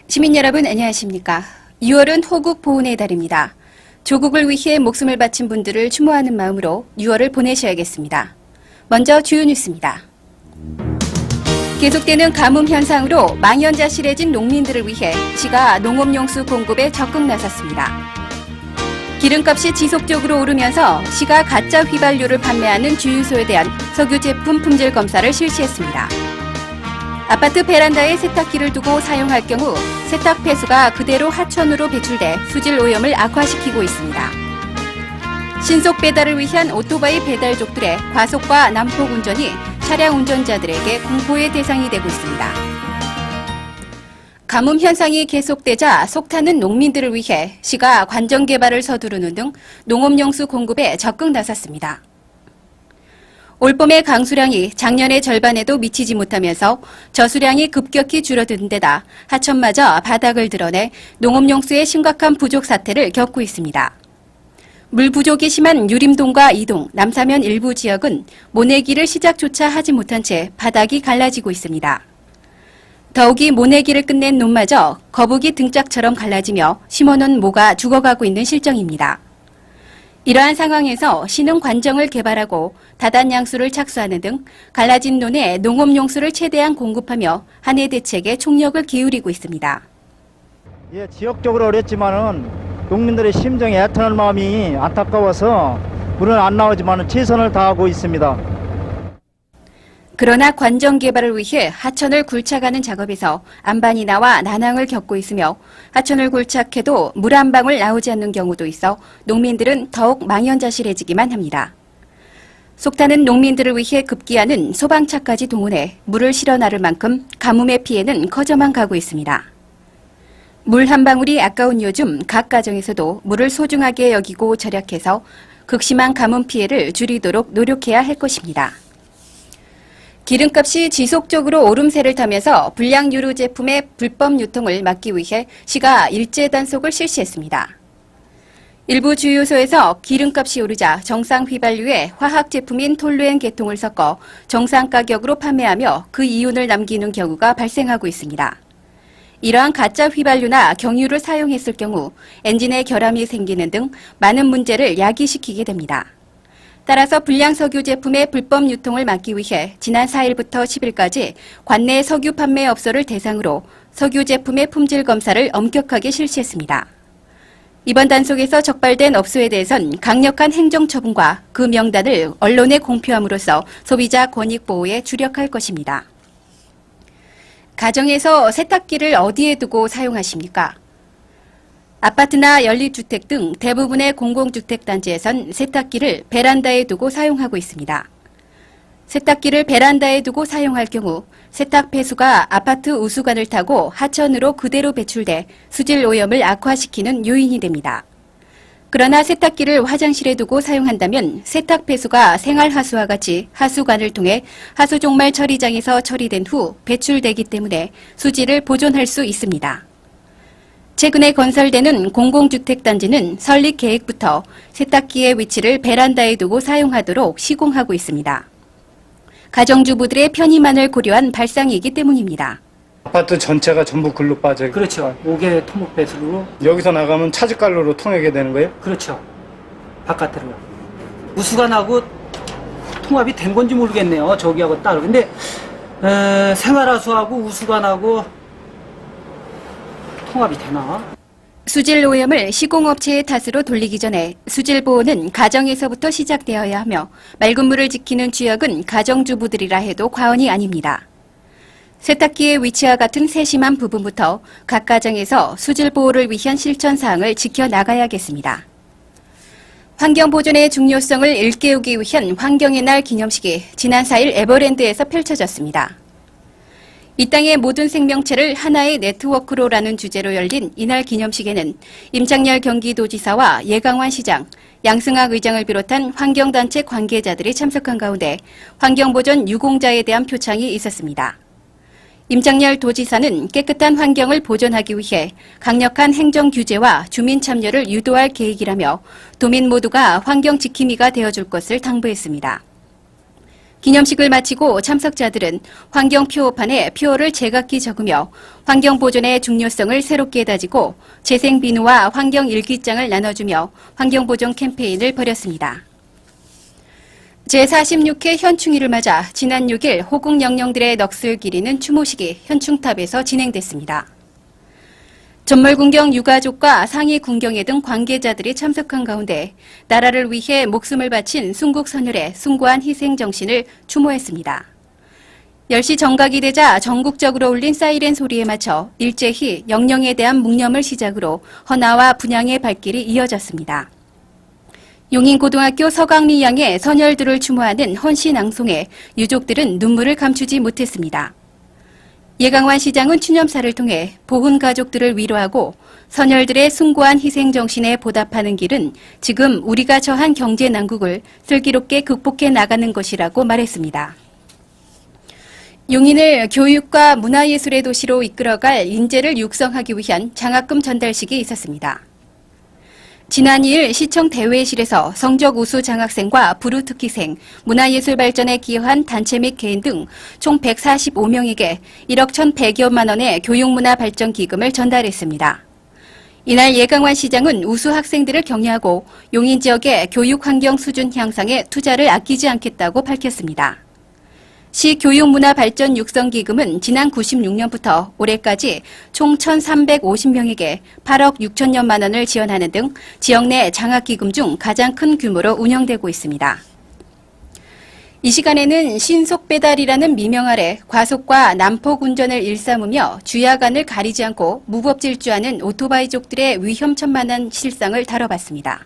시민 여러분 안녕하십니까. 6월은 호국 보훈의 달입니다. 조국을 위해 목숨을 바친 분들을 추모하는 마음으로 6월을 보내셔야겠습니다. 먼저 주요 뉴스입니다. 계속되는 가뭄 현상으로 망연자실해진 농민들을 위해 시가 농업용수 공급에 적극 나섰습니다. 기름값이 지속적으로 오르면서 시가 가짜 휘발유를 판매하는 주유소에 대한 석유 제품 품질 검사를 실시했습니다. 아파트 베란다에 세탁기를 두고 사용할 경우 세탁 폐수가 그대로 하천으로 배출돼 수질 오염을 악화시키고 있습니다. 신속 배달을 위한 오토바이 배달족들의 과속과 난폭 운전이 차량 운전자들에게 공포의 대상이 되고 있습니다. 가뭄 현상이 계속되자 속타는 농민들을 위해 시가 관정 개발을 서두르는 등 농업용수 공급에 적극 나섰습니다. 올봄의 강수량이 작년의 절반에도 미치지 못하면서 저수량이 급격히 줄어든 데다 하천마저 바닥을 드러내 농업용수의 심각한 부족 사태를 겪고 있습니다. 물 부족이 심한 유림동과 이동, 남사면 일부 지역은 모내기를 시작조차 하지 못한 채 바닥이 갈라지고 있습니다. 더욱이 모내기를 끝낸 논마저 거북이 등짝처럼 갈라지며 심어놓은 모가 죽어가고 있는 실정입니다. 이러한 상황에서 시는 관정을 개발하고 다단 양수를 착수하는 등 갈라진 논에 농업용수를 최대한 공급하며 한 해 대책에 총력을 기울이고 있습니다. 예, 지역적으로 어렵지만은 농민들의 심정에 애통할 마음이 안타까워서 물은 안 나오지만 최선을 다하고 있습니다. 그러나 관정 개발을 위해 하천을 굴착하는 작업에서 안반이 나와 난항을 겪고 있으며 하천을 굴착해도 물 한 방울 나오지 않는 경우도 있어 농민들은 더욱 망연자실해지기만 합니다. 속타는 농민들을 위해 급기야는 소방차까지 동원해 물을 실어 나를 만큼 가뭄의 피해는 커져만 가고 있습니다. 물 한 방울이 아까운 요즘 각 가정에서도 물을 소중하게 여기고 절약해서 극심한 가뭄 피해를 줄이도록 노력해야 할 것입니다. 기름값이 지속적으로 오름세를 타면서 불량 유류 제품의 불법 유통을 막기 위해 시가 일제 단속을 실시했습니다. 일부 주유소에서 기름값이 오르자 정상 휘발유에 화학 제품인 톨루엔 계통을 섞어 정상 가격으로 판매하며 그 이윤을 남기는 경우가 발생하고 있습니다. 이러한 가짜 휘발유나 경유를 사용했을 경우 엔진에 결함이 생기는 등 많은 문제를 야기시키게 됩니다. 따라서 불량 석유 제품의 불법 유통을 막기 위해 지난 4일부터 10일까지 관내 석유 판매업소를 대상으로 석유 제품의 품질 검사를 엄격하게 실시했습니다. 이번 단속에서 적발된 업소에 대해선 강력한 행정처분과 그 명단을 언론에 공표함으로써 소비자 권익 보호에 주력할 것입니다. 가정에서 세탁기를 어디에 두고 사용하십니까? 아파트나 연립주택 등 대부분의 공공주택단지에선 세탁기를 베란다에 두고 사용하고 있습니다. 세탁기를 베란다에 두고 사용할 경우 세탁 폐수가 아파트 우수관을 타고 하천으로 그대로 배출돼 수질 오염을 악화시키는 요인이 됩니다. 그러나 세탁기를 화장실에 두고 사용한다면 세탁 폐수가 생활하수와 같이 하수관을 통해 하수종말 처리장에서 처리된 후 배출되기 때문에 수질을 보존할 수 있습니다. 최근에 건설되는 공공주택단지는 설립 계획부터 세탁기의 위치를 베란다에 두고 사용하도록 시공하고 있습니다. 가정주부들의 편의만을 고려한 발상이기 때문입니다. 아파트 전체가 전부 글로 빠져요. 그렇죠. 5개 토목 배수로. 여기서 나가면 차직관로로 통하게 되는 거예요? 그렇죠. 바깥으로. 우수관하고 통합이 된 건지 모르겠네요. 저기하고 따로. 근데 생활하수하고 우수관하고 통합이 되나? 수질 오염을 시공업체의 탓으로 돌리기 전에 수질 보호는 가정에서부터 시작되어야 하며 맑은 물을 지키는 주역은 가정주부들이라 해도 과언이 아닙니다. 세탁기의 위치와 같은 세심한 부분부터 각 가정에서 수질 보호를 위한 실천 사항을 지켜나가야겠습니다. 환경보존의 중요성을 일깨우기 위한 환경의 날 기념식이 지난 4일 에버랜드에서 펼쳐졌습니다. 이 땅의 모든 생명체를 하나의 네트워크로라는 주제로 열린 이날 기념식에는 임창열 경기도지사와 예강환 시장, 양승학 의장을 비롯한 환경단체 관계자들이 참석한 가운데 환경보존 유공자에 대한 표창이 있었습니다. 임창열 도지사는 깨끗한 환경을 보존하기 위해 강력한 행정 규제와 주민 참여를 유도할 계획이라며 도민 모두가 환경 지킴이가 되어줄 것을 당부했습니다. 기념식을 마치고 참석자들은 환경 표어판에 표어를 제각기 적으며 환경 보존의 중요성을 새롭게 다지고 재생 비누와 환경 일기장을 나눠주며 환경 보존 캠페인을 벌였습니다. 제46회 현충일을 맞아 지난 6일 호국 영령들의 넋을 기리는 추모식이 현충탑에서 진행됐습니다. 전몰군경 유가족과 상위 군경회 등 관계자들이 참석한 가운데 나라를 위해 목숨을 바친 순국 선열의 숭고한 희생 정신을 추모했습니다. 10시 정각이 되자 전국적으로 울린 사이렌 소리에 맞춰 일제히 영령에 대한 묵념을 시작으로 헌화와 분향의 발길이 이어졌습니다. 용인고등학교 서강리 양의 선열들을 추모하는 헌시 낭송에 유족들은 눈물을 감추지 못했습니다. 예강환 시장은 추념사를 통해 보훈 가족들을 위로하고 선열들의 숭고한 희생 정신에 보답하는 길은 지금 우리가 처한 경제 난국을 슬기롭게 극복해 나가는 것이라고 말했습니다. 용인을 교육과 문화예술의 도시로 이끌어갈 인재를 육성하기 위한 장학금 전달식이 있었습니다. 지난 2일 시청 대회실에서 성적 우수 장학생과 불우특기생, 문화예술 발전에 기여한 단체 및 개인 등 총 145명에게 1억 1,100여만 원의 교육문화 발전 기금을 전달했습니다. 이날 예강환 시장은 우수 학생들을 격려하고 용인 지역의 교육 환경 수준 향상에 투자를 아끼지 않겠다고 밝혔습니다. 시 교육문화 발전 육성 기금은 지난 96년부터 올해까지 총 1,350명에게 8억 6천여만 원을 지원하는 등 지역 내 장학기금 중 가장 큰 규모로 운영되고 있습니다. 이 시간에는 신속배달이라는 미명 아래 과속과 난폭 운전을 일삼으며 주야간을 가리지 않고 무법 질주하는 오토바이족들의 위험천만한 실상을 다뤄봤습니다.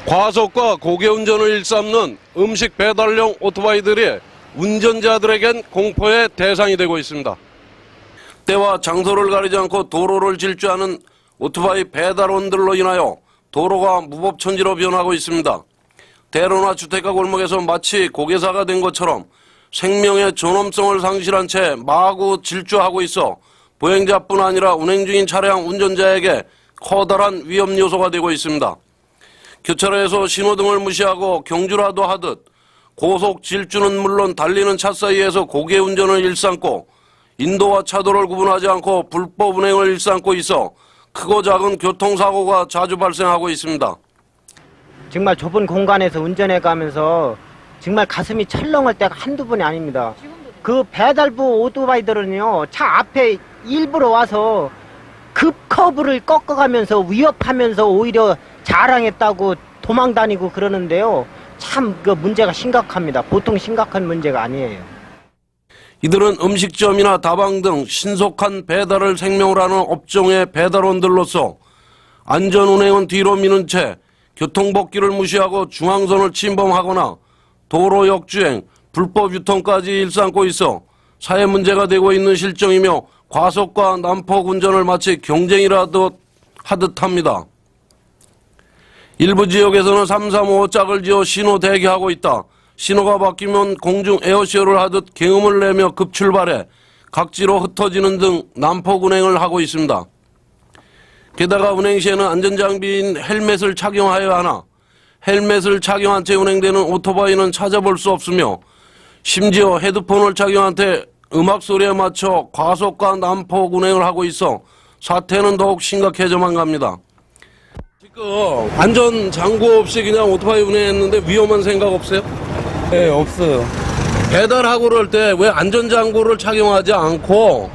과속과 고개운전을 일삼는 음식 배달용 오토바이들이 운전자들에겐 공포의 대상이 되고 있습니다. 때와 장소를 가리지 않고 도로를 질주하는 오토바이 배달원들로 인하여 도로가 무법천지로 변하고 있습니다. 대로나 주택가 골목에서 마치 고개사가 된 것처럼 생명의 존엄성을 상실한 채 마구 질주하고 있어 보행자뿐 아니라 운행 중인 차량 운전자에게 커다란 위험 요소가 되고 있습니다. 교차로에서 신호등을 무시하고 경주라도 하듯 고속 질주는 물론 달리는 차 사이에서 고개 운전을 일삼고 인도와 차도를 구분하지 않고 불법 운행을 일삼고 있어 크고 작은 교통사고가 자주 발생하고 있습니다. 정말 좁은 공간에서 운전해 가면서 정말 가슴이 철렁할 때가 한두 번이 아닙니다. 그 배달부 오토바이들은요, 차 앞에 일부러 와서 급 커브를 꺾어가면서 위협하면서 오히려 자랑했다고 도망 다니고 그러는데요. 참 그 문제가 심각합니다. 보통 심각한 문제가 아니에요. 이들은 음식점이나 다방 등 신속한 배달을 생명으로 하는 업종의 배달원들로서 안전운행은 뒤로 미는 채 교통법규를 무시하고 중앙선을 침범하거나 도로 역주행, 불법 유통까지 일삼고 있어 사회 문제가 되고 있는 실정이며 과속과 난폭 운전을 마치 경쟁이라도 하듯 합니다. 일부 지역에서는 335짝을 지어 신호 대기하고 있다. 신호가 바뀌면 공중 에어쇼를 하듯 경음을 내며 급출발해 각지로 흩어지는 등 난폭 운행을 하고 있습니다. 게다가 운행 시에는 안전장비인 헬멧을 착용하여야 하나 헬멧을 착용한 채 운행되는 오토바이는 찾아볼 수 없으며 심지어 헤드폰을 착용한 채 음악 소리에 맞춰 과속과 난폭 운행을 하고 있어 사태는 더욱 심각해져만 갑니다. 지금 안전장구 없이 그냥 오토바이 운행했는데 위험한 생각 없어요? 네, 없어요. 배달하고 그럴 때 왜 안전장구를 착용하지 않고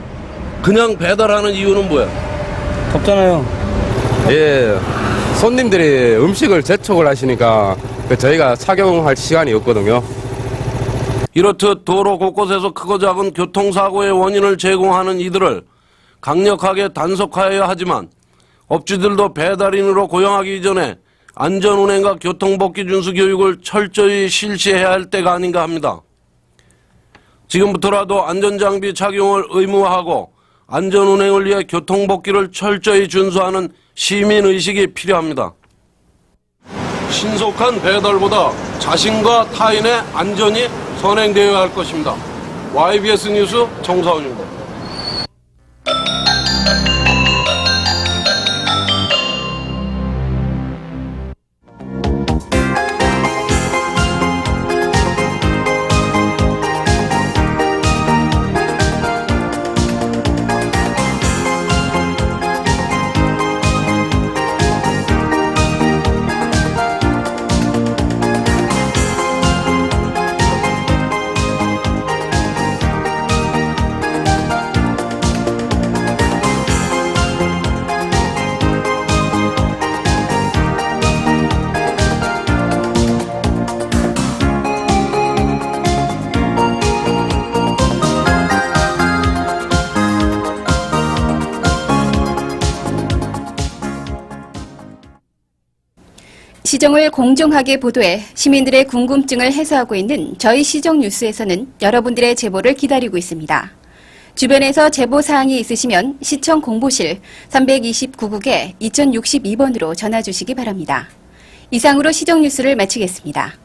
그냥 배달하는 이유는 뭐야? 덥잖아요. 예, 손님들이 음식을 재촉을 하시니까 저희가 착용할 시간이 없거든요. 이렇듯 도로 곳곳에서 크고 작은 교통사고의 원인을 제공하는 이들을 강력하게 단속하여야 하지만 업주들도 배달인으로 고용하기 이전에 안전운행과 교통법규 준수 교육을 철저히 실시해야 할 때가 아닌가 합니다. 지금부터라도 안전장비 착용을 의무화하고 안전운행을 위해 교통법규를 철저히 준수하는 시민의식이 필요합니다. 신속한 배달보다 자신과 타인의 안전이 선행되어야 할 것입니다. YBS 뉴스 정사원입니다. 시정을 공정하게 보도해 시민들의 궁금증을 해소하고 있는 저희 시정 뉴스에서는 여러분들의 제보를 기다리고 있습니다. 주변에서 제보 사항이 있으시면 시청 공보실 329국에 2062번으로 전화 주시기 바랍니다. 이상으로 시정 뉴스를 마치겠습니다.